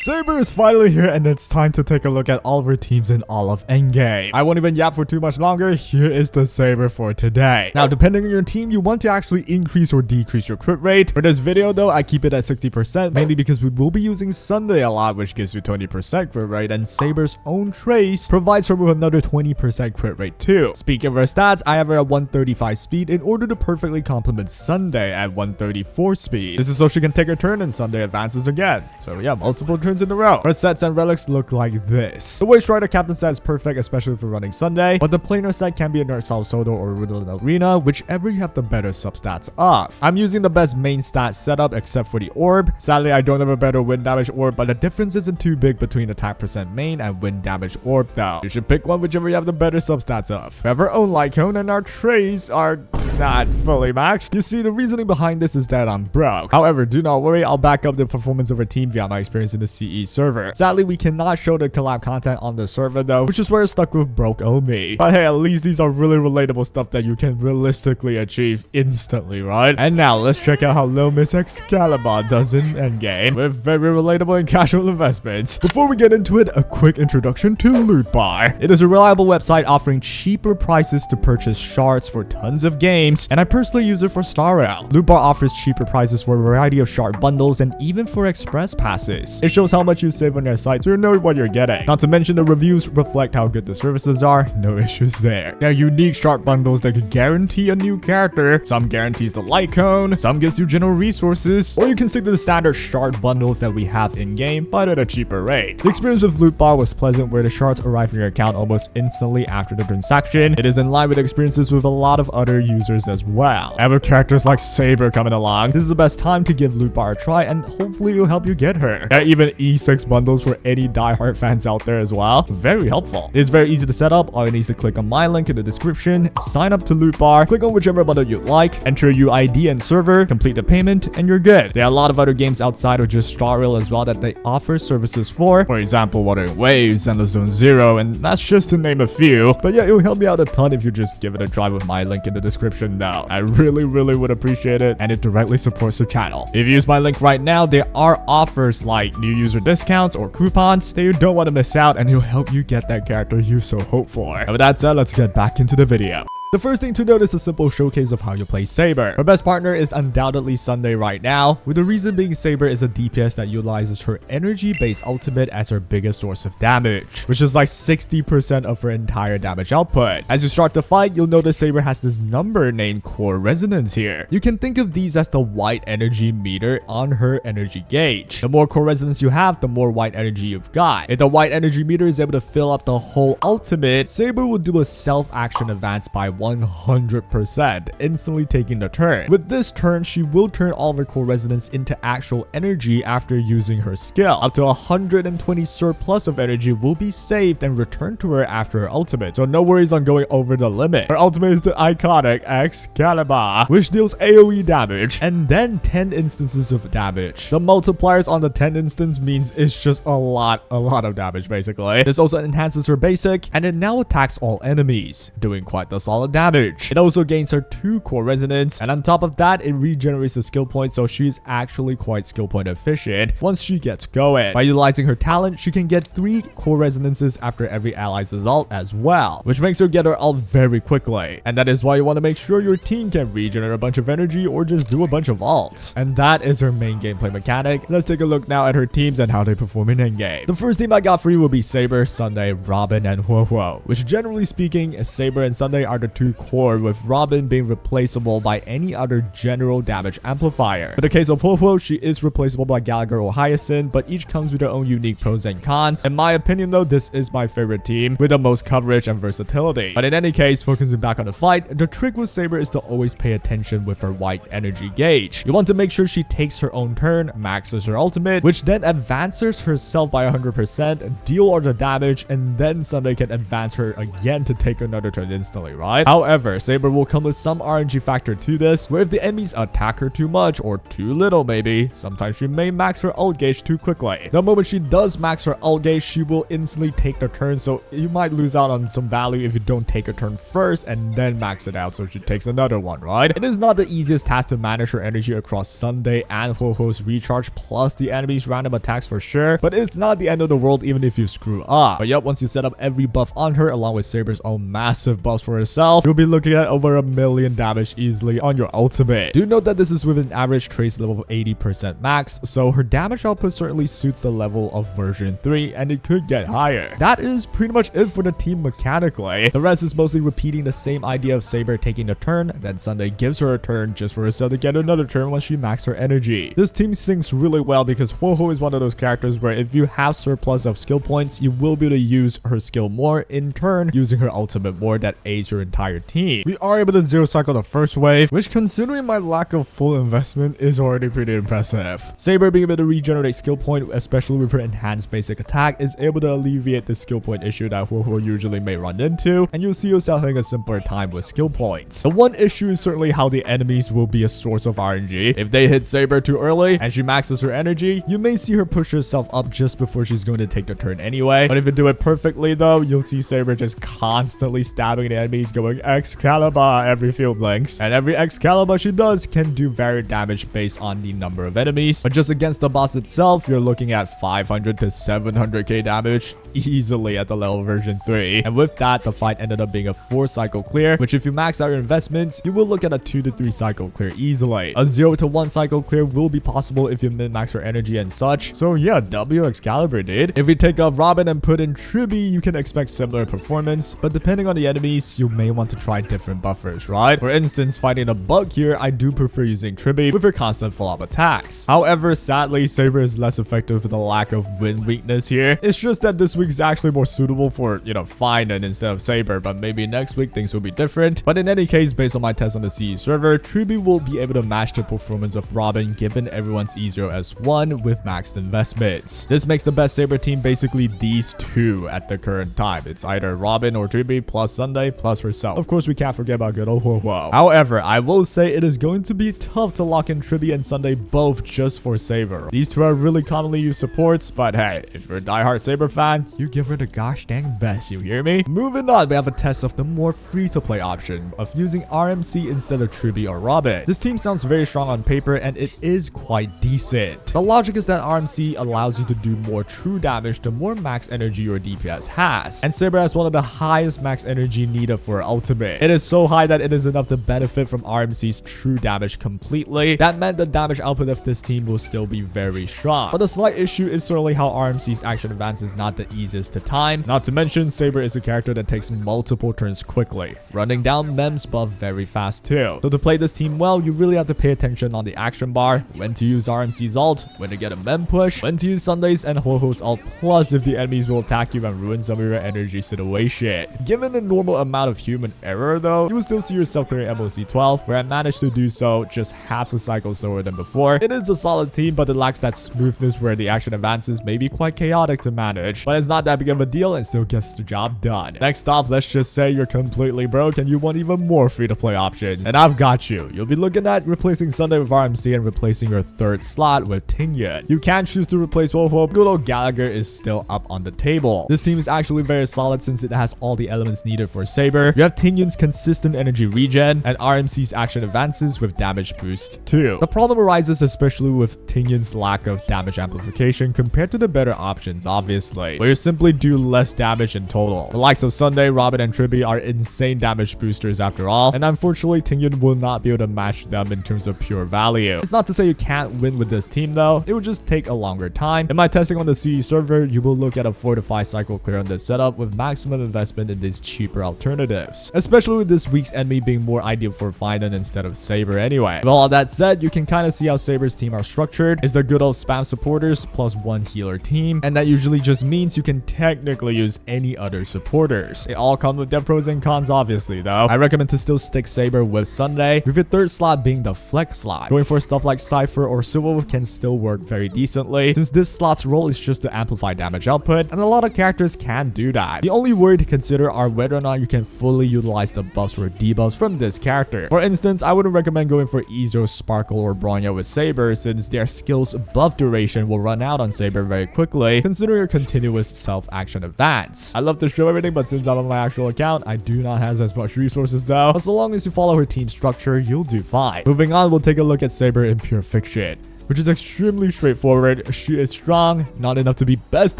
Saber is finally here, and it's time to take a look at all of our teams in all of Endgame. I won't even yap for too much longer. Here is the Saber for today. Now, depending on your team, you want to actually increase or decrease your crit rate. For this video though, I keep it at 60%, mainly because we will be using Sunday a lot, which gives you 20% crit rate, and Saber's own trace provides her with another 20% crit rate too. Speaking of her stats, I have her at 135 speed in order to perfectly complement Sunday at 134 speed. This is so she can take her turn and Sunday advances again. So yeah, multiple turns in a row. Her sets and relics look like this. The Way Strider Captain set is perfect, especially for running Sunday, but the planar set can be a Nerd Salsodo or Riddle Arena, whichever you have the better substats of. I'm using the best main stat setup except for the orb. Sadly, I don't have a better wind damage orb, but the difference isn't too big between attack percent main and wind damage orb though. You should pick one whichever you have the better substats of. We have our own Lightcone, and our trays are not fully maxed. You see, the reasoning behind this is that I'm broke. However, do not worry, I'll back up the performance of our team via my experience in the CE server. Sadly, we cannot show the collab content on the server though, which is where it's stuck with broke me. But hey, at least these are really relatable stuff that you can realistically achieve instantly, right? And now let's check out how Lil Miss Excalibur does in Endgame with very relatable and casual investments. Before we get into it, a quick introduction to Loot Bar. It is a reliable website offering cheaper prices to purchase shards for tons of games, and I personally use it for Star Rail. Loot Bar offers cheaper prices for a variety of shard bundles and even for express passes. It shows how much you save on their site, so you know what you're getting. Not to mention the reviews reflect how good the services are. No issues there. There are unique shard bundles that could guarantee a new character. Some guarantees the Lightcone, some gives you general resources, or you can stick to the standard shard bundles that we have in-game, but at a cheaper rate. The experience with Loot Bar was pleasant, where the shards arrive in your account almost instantly after the transaction. It is in line with experiences with a lot of other users as well. Ever characters like Saber coming along, this is the best time to give Loot Bar a try, and hopefully it'll help you get her. There are even E6 bundles for any diehard fans out there as well. Very helpful. It's very easy to set up. All you need is to click on my link in the description, sign up to Loot Bar, click on whichever bundle you like, enter your ID and server, complete the payment, and you're good. There are a lot of other games outside of just Star Rail as well that they offer services for example, Wuthering Waves and the Zone Zero, and that's just to name a few. But yeah, it'll help me out a ton if you just give it a try with my link in the description now. I really would appreciate it, and it directly supports the channel. If you use my link right now, there are offers like new user discounts or coupons that you don't want to miss out, and it'll help you get that character you so hope for. And with that said, let's get back into the video. The first thing to note is a simple showcase of how you play Saber. Her best partner is undoubtedly Sunday right now, with the reason being Saber is a DPS that utilizes her energy-based ultimate as her biggest source of damage, which is like 60% of her entire damage output. As you start the fight, you'll notice Saber has this number named Core Resonance here. You can think of these as the white energy meter on her energy gauge. The more Core Resonance you have, the more white energy you've got. If the white energy meter is able to fill up the whole ultimate, Saber will do a self-action advance by 100%, instantly taking the turn. With this turn, she will turn all of her Core Resonance into actual energy after using her skill. Up to 120 surplus of energy will be saved and returned to her after her ultimate, so no worries on going over the limit. Her ultimate is the iconic Excalibur, which deals AoE damage and then 10 instances of damage. The multipliers on the 10 instance means it's just a lot of damage basically. This also enhances her basic, and it now attacks all enemies, doing quite the solid damage. It also gains her 2 Core Resonance, and on top of that, it regenerates a skill point, so she's actually quite skill point efficient once she gets going. By utilizing her talent, she can get 3 Core Resonances after every ally's ult as well, which makes her get her ult very quickly. And that is why you want to make sure your team can regenerate a bunch of energy or just do a bunch of ults. And that is her main gameplay mechanic. Let's take a look now at her teams and how they perform in endgame. The first team I got for you will be Saber, Sunday, Robin, and Huohuo, which generally speaking, Saber and Sunday are the 2 core, with Robin being replaceable by any other general damage amplifier. In the case of Huohuo, she is replaceable by Gallagher or Hyacinth, but each comes with their own unique pros and cons. In my opinion though, this is my favorite team with the most coverage and versatility. But in any case, focusing back on the fight, the trick with Saber is to always pay attention with her white energy gauge. You want to make sure she takes her own turn, maxes her ultimate, which then advances herself by 100%, deal all the damage, and then Sunday can advance her again to take another turn instantly, right? However, Saber will come with some RNG factor to this, where if the enemies attack her too much or too little maybe, sometimes she may max her ult gauge too quickly. The moment she does max her ult gauge, she will instantly take the turn, so you might lose out on some value if you don't take a turn first and then max it out so she takes another one, right? It is not the easiest task to manage her energy across Sunday and Huohuo's recharge plus the enemy's random attacks for sure, but it's not the end of the world even if you screw up. But yep, once you set up every buff on her along with Saber's own massive buffs for herself, you'll be looking at over 1,000,000 damage easily on your ultimate. Do note that this is with an average trace level of 80% max, so her damage output certainly suits the level of version 3 and it could get higher. That is pretty much it for the team mechanically. The rest is mostly repeating the same idea of Saber taking a turn, then Sunday gives her a turn just for herself to get another turn once she maxes her energy. This team syncs really well because Huohuo is one of those characters where if you have surplus of skill points, you will be able to use her skill more, in turn using her ultimate more that aids your entire team. We are able to zero cycle the first wave, which considering my lack of full investment is already pretty impressive. Saber being able to regenerate skill point, especially with her enhanced basic attack, is able to alleviate the skill point issue that Huohuo usually may run into, and you'll see yourself having a simpler time with skill points. The one issue is certainly how the enemies will be a source of RNG. If they hit Saber too early and she maxes her energy, you may see her push herself up just before she's going to take the turn anyway. But if you do it perfectly though, you'll see Saber just constantly stabbing the enemies, going Excalibur every few blinks. And every Excalibur she does can do varied damage based on the number of enemies. But just against the boss itself, you're looking at 500 to 700k damage easily at the level version 3. And with that, the fight ended up being a 4 cycle clear, which if you max out your investments, you will look at a 2 to 3 cycle clear easily. A 0 to 1 cycle clear will be possible if you min-max your energy and such. So yeah, W Excalibur dude. If you take off Robin and put in Tribbie, you can expect similar performance, but depending on the enemies, you may want to try different buffers, right? For instance, fighting a bug here, I do prefer using Tribbie with her constant follow-up attacks. However, sadly, Saber is less effective with the lack of wind weakness here. It's just that this week is actually more suitable for, Finan instead of Saber, but maybe next week things will be different. But in any case, based on my test on the CE server, Tribbie will be able to match the performance of Robin given everyone's E0S1 with maxed investments. This makes the best Saber team basically these two at the current time. It's either Robin or Tribbie plus Sunday plus herself. Of course, we can't forget about good old Huohuo. However, I will say it is going to be tough to lock in Tribbie and Sunday both just for Saber. These two are really commonly used supports, but hey, if you're a diehard Saber fan, you give her the gosh dang best, you hear me? Moving on, we have a test of the more free-to-play option of using RMC instead of Tribbie or Robin. This team sounds very strong on paper and it is quite decent. The logic is that RMC allows you to do more true damage the more max energy your DPS has, and Saber has one of the highest max energy needed for ultimate. It is so high that it is enough to benefit from RMC's true damage completely. That meant the damage output of this team will still be very strong. But the slight issue is certainly how RMC's action advance is not the easiest to time. Not to mention, Saber is a character that takes multiple turns quickly, running down Mem's buff very fast too. So to play this team well, you really have to pay attention on the action bar, when to use RMC's ult, when to get a Mem push, when to use Sunday's and Huohuo's ult, plus if the enemies will attack you and ruin some of your energy situation. Given the normal amount of human error though, you will still see yourself clearing MOC 12, where I managed to do so just half a cycle slower than before. It is a solid team, but it lacks that smoothness where the action advances may be quite chaotic to manage, but it's not that big of a deal and still gets the job done. Next off, let's just say you're completely broke and you want even more free-to-play options, and I've got you. You'll be looking at replacing Sunday with RMC and replacing your third slot with Tingyun. You can choose to replace Huohuo. Good old Gallagher is still up on the table. This team is actually very solid since it has all the elements needed for Saber. You have Tingyun's consistent energy regen and RMC's action advances with damage boost too. The problem arises especially with Tingyun's lack of damage amplification compared to the better options, obviously, where you simply do less damage in total. The likes of Sunday, Robin, and Tribbie are insane damage boosters after all, and unfortunately Tingyun will not be able to match them in terms of pure value. It's not to say you can't win with this team though, it will just take a longer time. In my testing on the CE server, you will look at a 4 to 5 cycle clear on this setup with maximum investment in these cheaper alternatives, especially with this week's enemy being more ideal for Finan instead of Saber anyway. With all that said, you can kind of see how Saber's team are structured. It's the good old spam supporters plus one healer team, and that usually just means you can technically use any other supporters. They all come with their pros and cons obviously though. I recommend to still stick Saber with Sunday, with your third slot being the flex slot. Going for stuff like Cypher or Huohuo can still work very decently, since this slot's role is just to amplify damage output, and a lot of characters can do that. The only worry to consider are whether or not you can fully utilize the buffs or debuffs from this character. For instance, I wouldn't recommend going for Ezo, Sparkle, or Bronya with Saber since their skills buff duration will run out on Saber very quickly, considering a continuous self-action advance. I love to show everything, but since I'm on my actual account, I do not have as much resources though. But so long as you follow her team structure, you'll do fine. Moving on, we'll take a look at Saber in Pure Fiction, which is extremely straightforward. She is strong, not enough to be best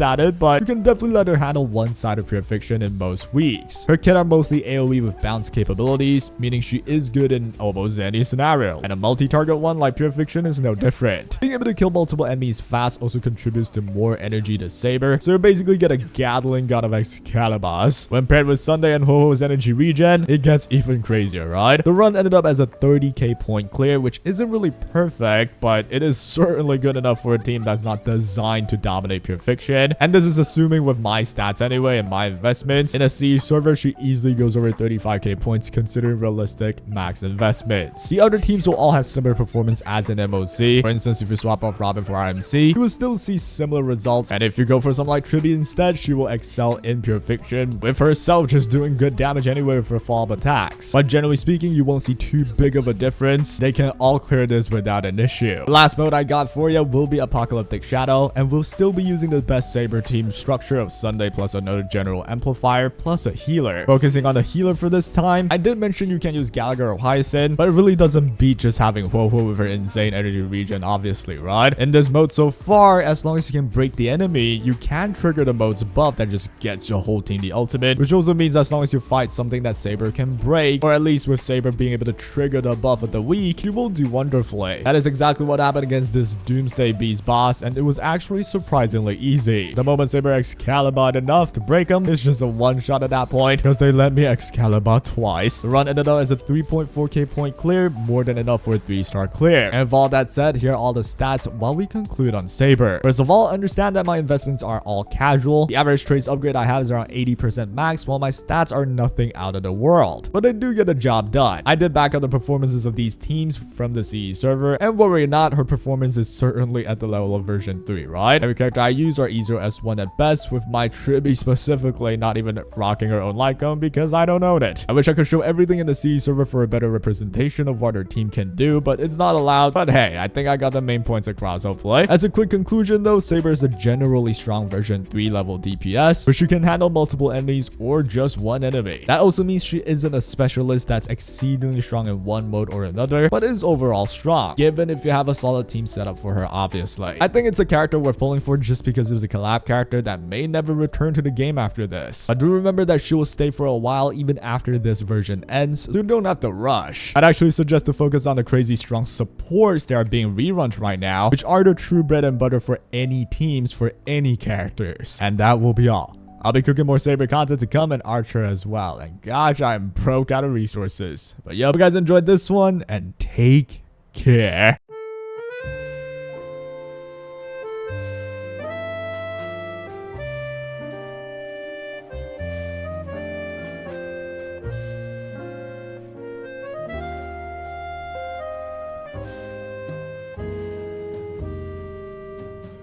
at it, but you can definitely let her handle one side of Pure Fiction in most weeks. Her kit are mostly AoE with bounce capabilities, meaning she is good in almost any scenario, and a multi-target one like Pure Fiction is no different. Being able to kill multiple enemies fast also contributes to more energy to Saber, so you basically get a Gatling God of Excaliburs. When paired with Sunday and Huohuo's energy regen, it gets even crazier, right? The run ended up as a 30k point clear, which isn't really perfect, but it is certainly good enough for a team that's not designed to dominate Pure Fiction, and this is assuming with my stats anyway and my investments. In a CE server, she easily goes over 35k points considering realistic max investments. The other teams will all have similar performance as an MOC. For instance, if you swap off Robin for RMC, you will still see similar results, and if you go for something like Tribbie instead, she will excel in Pure Fiction, with herself just doing good damage anyway with her follow-up attacks. But generally speaking, you won't see too big of a difference. They can all clear this without an issue. The last mode I got for you will be Apocalyptic Shadow, and we'll still be using the best Saber team structure of Sunday plus another general amplifier plus a healer. Focusing on the healer for this time, I did mention you can use Gallagher or Hyacinth, but it really doesn't beat just having Huohuo with her insane energy regen, obviously, right? In this mode so far, as long as you can break the enemy, you can trigger the mode's buff that just gets your whole team the ultimate, which also means as long as you fight something that Saber can break, or at least with Saber being able to trigger the buff of the week, you will do wonderfully. That is exactly what happened against this Doomsday Beast boss, and it was actually surprisingly easy. The moment Saber Excalibur enough to break him, it's just a one-shot at that point, because they let me Excalibur twice. The run ended up as a 3.4k point clear, more than enough for a 3-star clear. And with all that said, here are all the stats while we conclude on Saber. First of all, understand that my investments are all casual. The average trace upgrade I have is around 80% max, while my stats are nothing out of the world. But they do get the job done. I did back up the performances of these teams from the CE server, and worry not, her performance is certainly at the level of version 3, right? Every character I use are Ezo S1 at best, with my Tribbie specifically not even rocking her own Lightcone because I don't own it. I wish I could show everything in the CE server for a better representation of what our team can do, but it's not allowed. But hey, I think I got the main points across, hopefully. As a quick conclusion though, Saber is a generally strong version 3 level DPS, where she can handle multiple enemies or just one enemy. That also means she isn't a specialist that's exceedingly strong in one mode or another, but is overall strong, given if you have a solid team set up for her, obviously. I think it's a character worth pulling for just because it was a collab character that may never return to the game after this. But do remember that she will stay for a while even after this version ends, so you don't have to rush. I'd actually suggest to focus on the crazy strong supports that are being reruns right now, which are the true bread and butter for any teams for any characters. And that will be all. I'll be cooking more Saber content to come and Archer as well. And gosh, I'm broke out of resources. But yo, if you guys enjoyed this one, and take care.